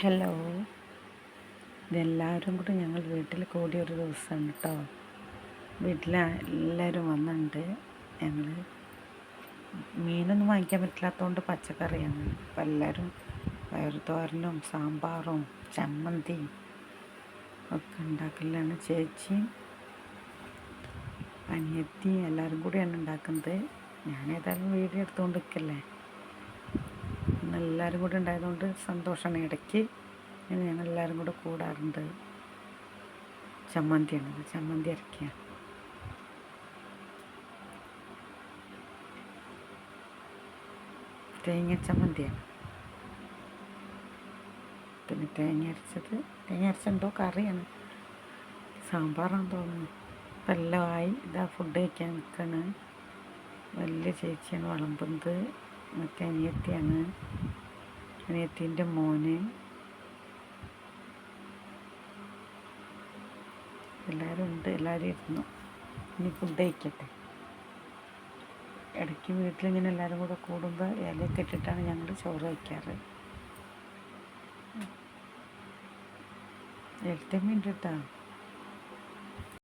Hello, ഇതെല്ലാവരും കൂടി ഞങ്ങൾ വീട്ടിൽ കൂടിയ ഒരു ദിവസമാണ് കേട്ടോ. വീട്ടിൽ എല്ലാവരും വന്നിട്ടുണ്ട്. ഞങ്ങൾ മീനൊന്നും വാങ്ങിക്കാൻ പറ്റില്ലാത്തതുകൊണ്ട് പച്ചക്കറിയാണ്. അപ്പം എല്ലാവരും പയറുതോരനും സാമ്പാറും ചമ്മന്തിയും ഒക്കെ ഉണ്ടാക്കലാണ്. ചേച്ചിയും അനിയത്തിയും എല്ലാവരും കൂടിയാണ് ഉണ്ടാക്കുന്നത്. ഞാനേതായാലും വീഡിയോ എടുത്തുകൊണ്ട് നിൽക്കല്ലേ. എല്ലാവരും കൂടി ഉണ്ടായതുകൊണ്ട് സന്തോഷമാണ്. ഇടയ്ക്ക് ഞങ്ങൾ എല്ലാവരും കൂടെ കൂടാറുണ്ട്. ചമ്മന്തിയാണത്, ചമ്മന്തി അരയ്ക്കുക. തേങ്ങ ചമ്മന്തിയാണ്. പിന്നെ തേങ്ങ അരച്ചെന്തോ കറിയാണ്, സാമ്പാറാണെന്ന് തോന്നുന്നു. അപ്പം എല്ലാം ആയി. ഇതാ ഫുഡ് കഴിക്കാൻ നിൽക്കുകയാണ്. വലിയ ചേച്ചിയാണ് വിളമ്പുന്നത്. മറ്റേ അനിയത്തിയാണ്, അനിയത്തിൻ്റെ മോന്. എല്ലാവരും ഉണ്ട്. എല്ലാവരും ഇരുന്നു. ഇനി ഫുഡ് കഴിക്കട്ടെ. ഇടയ്ക്ക് വീട്ടിലിങ്ങനെ എല്ലാവരും കൂടെ കൂടുമ്പോൾ ഇലയൊക്കെ ഇട്ടിട്ടാണ് ഞങ്ങൾ ചോറ് കഴിക്കാറ്. എഴുത്തമ്മ ഉണ്ട് കേട്ടോ.